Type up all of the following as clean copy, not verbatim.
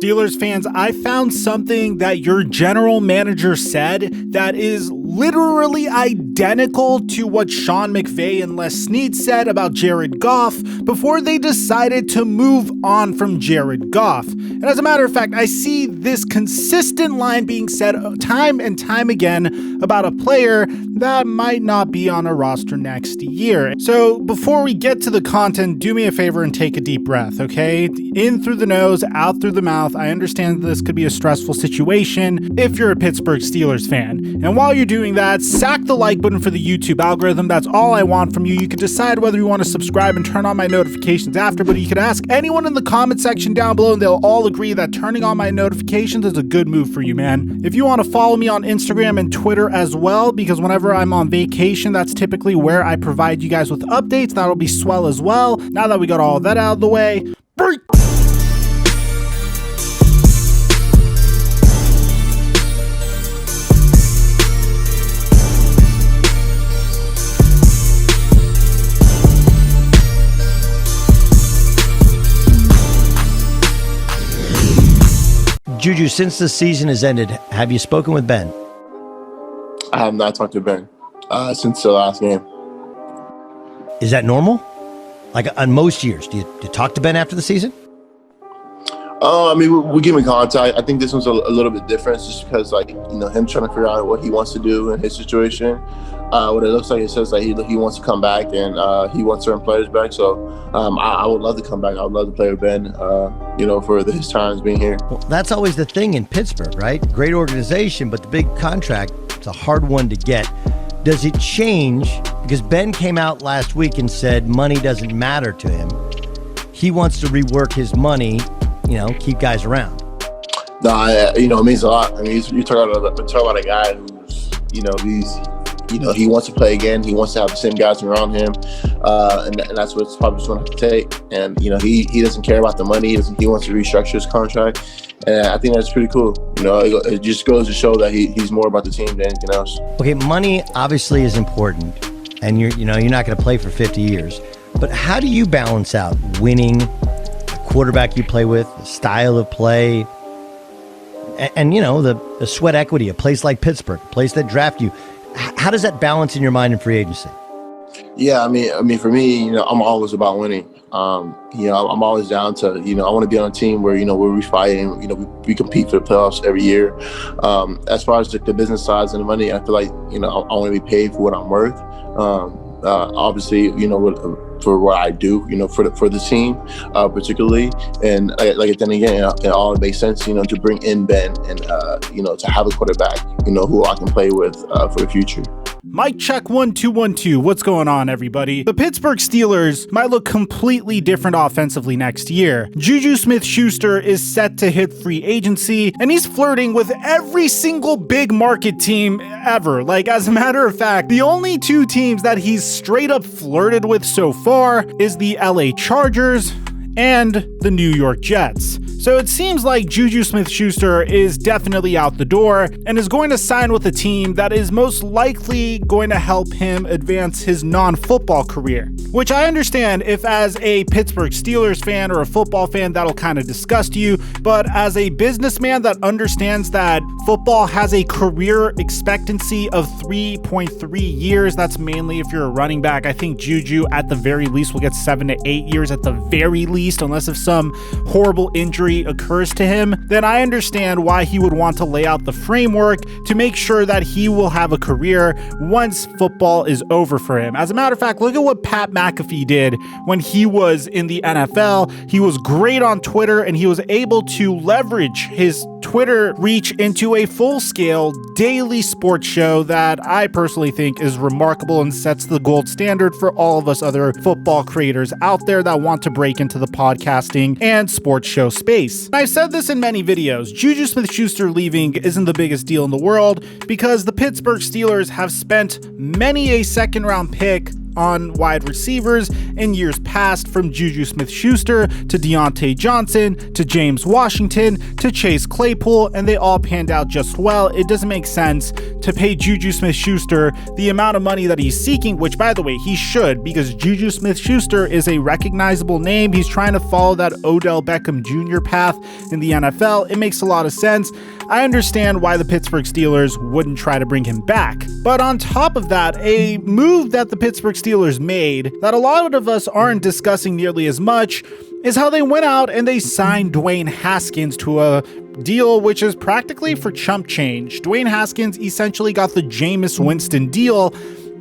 Steelers fans, I found something that your general manager said that is literally identical to what Sean McVay and Les Snead said about Jared Goff before they decided to move on from Jared Goff. And as a matter of fact, I see this consistent line being said time and time again about a player that might not be on a roster next year. So before we get to the content, do me a favor and take a deep breath, okay? In through the nose, out through the mouth. I understand this could be a stressful situation if you're a Pittsburgh Steelers fan. And while you're doing that, sack the like button for the YouTube algorithm. That's all I want from you. You can decide whether you want to subscribe and turn on my notifications after, but you can ask anyone in the comment section down below and they'll all agree that turning on my notifications is a good move for you, man. If you want to follow me on Instagram and Twitter as well, because whenever I'm on vacation, that's typically where I provide you guys with updates. That'll be swell as well. Now that we got all that out of the way, break. Juju, since the season has ended, have you spoken with Ben? I have not talked to Ben since the last game. Is that normal? Like on most years, do you talk to Ben after the season? I mean, we give him contact. I think this one's a little bit different just because, like, you know, him trying to figure out what he wants to do in his situation. What it looks like, it says that he wants to come back and he wants certain players back. So I would love to come back. I would love to play with Ben, you know, for his times being here. Well, that's always the thing in Pittsburgh, right? Great organization, but the big contract, it's a hard one to get. Does it change? Because Ben came out last week and said money doesn't matter to him. He wants to rework his money, you know, keep guys around. No, you know, it means a lot. I mean, you talk about a guy who's, you know, he wants to play again. He wants to have the same guys around him, and that's what it's probably going to have to take. And you know, he doesn't care about the money. He wants to restructure his contract, and I think that's pretty cool. You know, it just goes to show that he's more about the team than anything else. Okay, money obviously is important, and you're not going to play for 50 years. But how do you balance out winning, the quarterback you play with, the style of play, and you know, the sweat equity, a place like Pittsburgh, a place that draft you? How does that balance in your mind in free agency? Yeah, I mean, for me, you know, I'm always about winning. You know, I'm always down to, you know, I want to be on a team where, you know, where we fight and, you know, we compete for the playoffs every year. As far as the business sides and the money, I feel like, you know, I want to be paid for what I'm worth. Obviously, you know, for what I do, you know, for the team, particularly, and like then again, it all makes sense, you know, to bring in Ben and you know, to have a quarterback, you know, who I can play with for the future. Mic check 1 2 1 2. What's going on, everybody? The Pittsburgh Steelers might look completely different offensively next year. Juju Smith-Schuster is set to hit free agency, and he's flirting with every single big market team ever. Like, as a matter of fact, the only two teams that he's straight up flirted with so far is the LA Chargers and the New York Jets. So it seems like Juju Smith-Schuster is definitely out the door and is going to sign with a team that is most likely going to help him advance his non-football career. Which I understand if as a Pittsburgh Steelers fan or a football fan that'll kind of disgust you, but as a businessman that understands that football has a career expectancy of 3.3 years, that's mainly if you're a running back. I think Juju at the very least will get 7 to 8 years at the very least, unless if some horrible injury occurs to him, then I understand why he would want to lay out the framework to make sure that he will have a career once football is over for him. As a matter of fact, look at what Pat McAfee did when he was in the NFL. He was great on Twitter and he was able to leverage his Twitter reach into a full-scale daily sports show that I personally think is remarkable and sets the gold standard for all of us other football creators out there that want to break into the podcasting and sports show space. I've said this in many videos, Juju Smith-Schuster leaving isn't the biggest deal in the world because the Pittsburgh Steelers have spent many a second-round pick on wide receivers in years past, from Juju Smith-Schuster to Deontay Johnson to James Washington to Chase Claypool, and they all panned out just well. It doesn't make sense to pay Juju Smith-Schuster the amount of money that he's seeking, which, by the way, he should, because Juju Smith-Schuster is a recognizable name. He's trying to follow that Odell Beckham Jr. path in the NFL. It makes a lot of sense. I understand why the Pittsburgh Steelers wouldn't try to bring him back. But on top of that, a move that the Pittsburgh Steelers made that a lot of us aren't discussing nearly as much is how they went out and they signed Dwayne Haskins to a deal which is practically for chump change. Dwayne Haskins essentially got the Jameis Winston deal.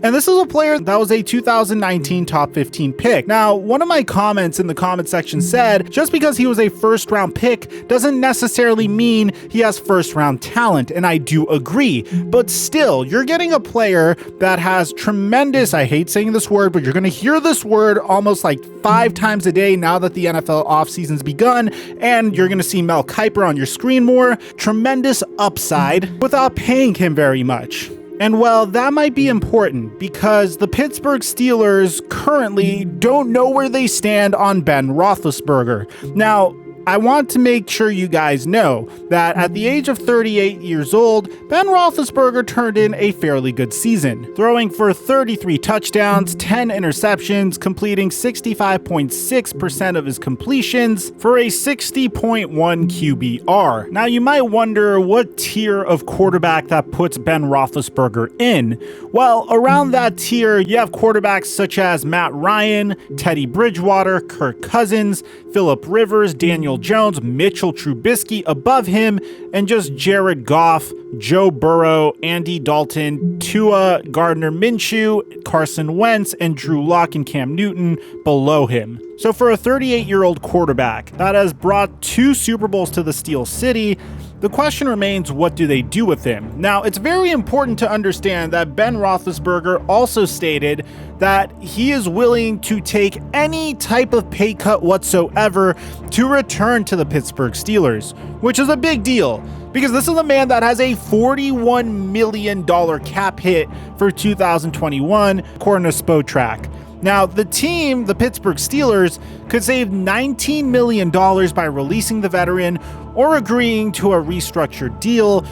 And this is a player that was a 2019 top 15 pick. Now, one of my comments in the comment section said, just because he was a first round pick doesn't necessarily mean he has first round talent. And I do agree. But still, you're getting a player that has tremendous, I hate saying this word, but you're going to hear this word almost like 5 times a day now that the NFL offseason's begun. And you're going to see Mel Kiper on your screen more. Tremendous upside without paying him very much. And well, that might be important because the Pittsburgh Steelers currently don't know where they stand on Ben Roethlisberger. Now, I want to make sure you guys know that at the age of 38 years old, Ben Roethlisberger turned in a fairly good season, throwing for 33 touchdowns, 10 interceptions, completing 65.6% of his completions for a 60.1 QBR. Now, you might wonder what tier of quarterback that puts Ben Roethlisberger in. Well, around that tier, you have quarterbacks such as Matt Ryan, Teddy Bridgewater, Kirk Cousins, Phillip Rivers, Daniel Jones, Mitchell Trubisky above him, and just Jared Goff, Joe Burrow, Andy Dalton, Tua, Gardner Minshew, Carson Wentz, and Drew Lock and Cam Newton below him. So for a 38-year-old quarterback that has brought 2 Super Bowls to the Steel City, the question remains, what do they do with him? Now, it's very important to understand that Ben Roethlisberger also stated that he is willing to take any type of pay cut whatsoever to return to the Pittsburgh Steelers, which is a big deal because this is a man that has a $41 million cap hit for 2021, according to Spotrac. Now, the team, the Pittsburgh Steelers, could save $19 million by releasing the veteran or agreeing to a restructured deal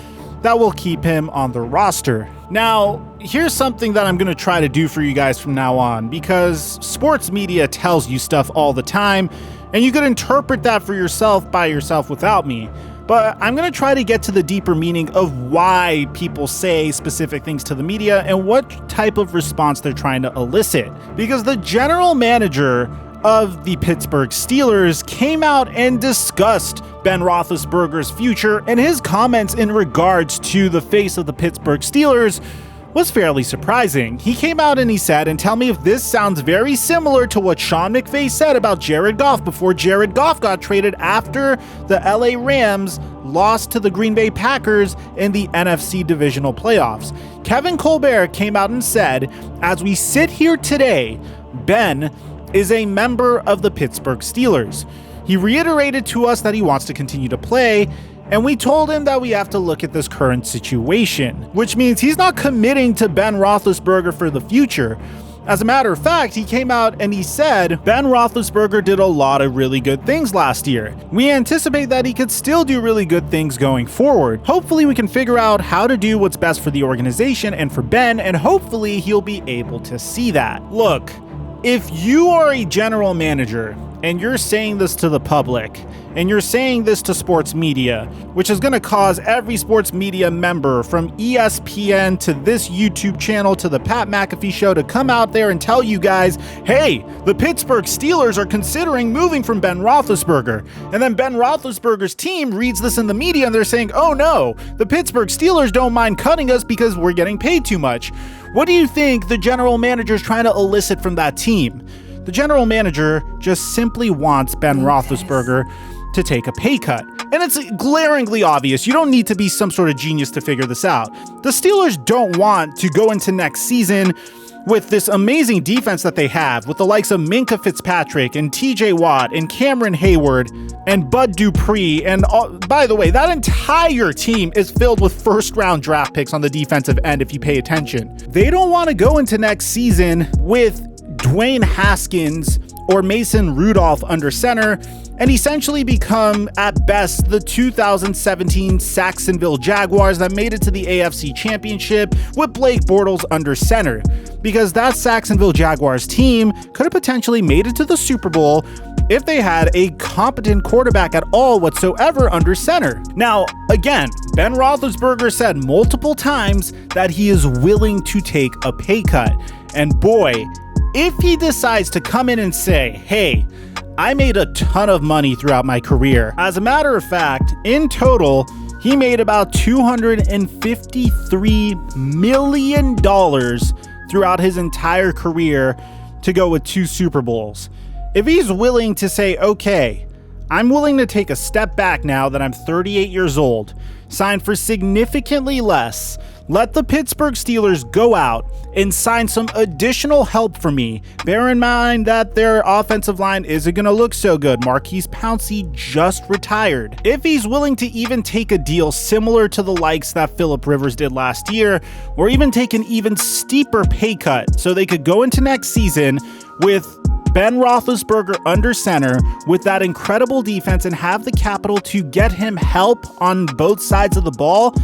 that will keep him on the roster. Now, here's something that I'm going to try to do for you guys from now on, because sports media tells you stuff all the time, and you could interpret that for yourself by yourself without me. But I'm going to try to get to the deeper meaning of why people say specific things to the media and what type of response they're trying to elicit. Because the general manager of the Pittsburgh Steelers came out and discussed Ben Roethlisberger's future, and his comments in regards to the face of the Pittsburgh Steelers was fairly surprising. He came out and he said, and tell me if this sounds very similar to what Sean McVay said about Jared Goff before Jared Goff got traded after the LA Rams lost to the Green Bay Packers in the NFC divisional playoffs. Kevin Colbert came out and said, as we sit here today, Ben is a member of the Pittsburgh Steelers. He reiterated to us that he wants to continue to play, and we told him that we have to look at this current situation, which means he's not committing to Ben Roethlisberger for the future. As a matter of fact, he came out and he said, Ben Roethlisberger did a lot of really good things last year. We anticipate that he could still do really good things going forward. Hopefully we can figure out how to do what's best for the organization and for Ben, and hopefully he'll be able to see that. Look, if you are a general manager and you're saying this to the public, and you're saying this to sports media, which is going to cause every sports media member from ESPN to this YouTube channel to the Pat McAfee show to come out there and tell you guys, hey, the Pittsburgh Steelers are considering moving from Ben Roethlisberger. And then Ben Roethlisberger's team reads this in the media and they're saying, oh no, the Pittsburgh Steelers don't mind cutting us because we're getting paid too much. What do you think the general manager is trying to elicit from that team? The general manager just simply wants Ben Roethlisberger to take a pay cut. And it's glaringly obvious. You don't need to be some sort of genius to figure this out. The Steelers don't want to go into next season with this amazing defense that they have, with the likes of Minkah Fitzpatrick and TJ Watt and Cameron Hayward and Bud Dupree. And by the way, that entire team is filled with first-round draft picks on the defensive end if you pay attention. They don't want to go into next season with Dwayne Haskins or Mason Rudolph under center and essentially become, at best, the 2017 Jacksonville Jaguars that made it to the AFC Championship with Blake Bortles under center, because that Jacksonville Jaguars team could have potentially made it to the Super Bowl if they had a competent quarterback at all whatsoever under center. Now, again, Ben Roethlisberger said multiple times that he is willing to take a pay cut. And boy, if he decides to come in and say, hey, I made a ton of money throughout my career. As a matter of fact, in total, he made about $253 million throughout his entire career to go with 2 Super Bowls. If he's willing to say, okay, I'm willing to take a step back now that I'm 38 years old, sign for significantly less, let the Pittsburgh Steelers go out and sign some additional help for me. Bear in mind that their offensive line isn't going to look so good. Marquise Pouncey just retired. If he's willing to even take a deal similar to the likes that Phillip Rivers did last year, or even take an even steeper pay cut so they could go into next season with Ben Roethlisberger under center with that incredible defense and have the capital to get him help on both sides of the ball,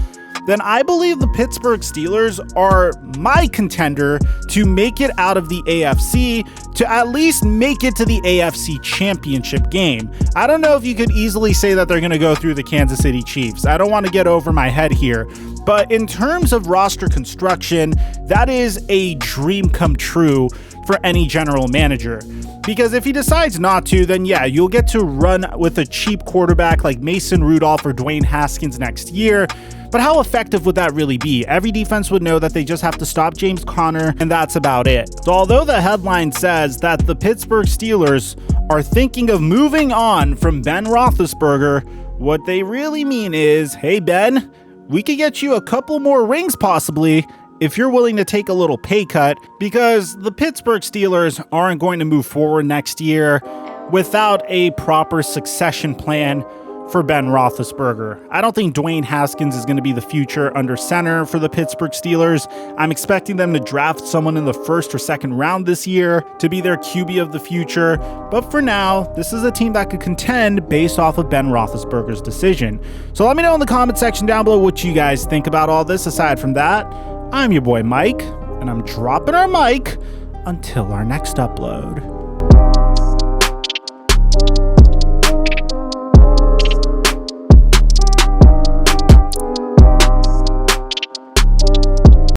then I believe the Pittsburgh Steelers are my contender to make it out of the AFC, to at least make it to the AFC Championship game. I don't know if you could easily say that they're going to go through the Kansas City Chiefs. I don't want to get over my head here. But in terms of roster construction, that is a dream come true for any general manager. Because if he decides not to, then yeah, you'll get to run with a cheap quarterback like Mason Rudolph or Dwayne Haskins next year. But how effective would that really be? Every defense would know that they just have to stop James Conner, and that's about it. So although the headline says that the Pittsburgh Steelers are thinking of moving on from Ben Roethlisberger, what they really mean is, hey Ben, we could get you a couple more rings possibly if you're willing to take a little pay cut, because the Pittsburgh Steelers aren't going to move forward next year without a proper succession plan for Ben Roethlisberger. I don't think Dwayne Haskins is going to be the future under center for the Pittsburgh Steelers. I'm expecting them to draft someone in the first or second round this year to be their QB of the future. But for now, this is a team that could contend based off of Ben Roethlisberger's decision. So let me know in the comment section down below what you guys think about all this. Aside from that, I'm your boy Mike, and I'm dropping our mic until our next upload.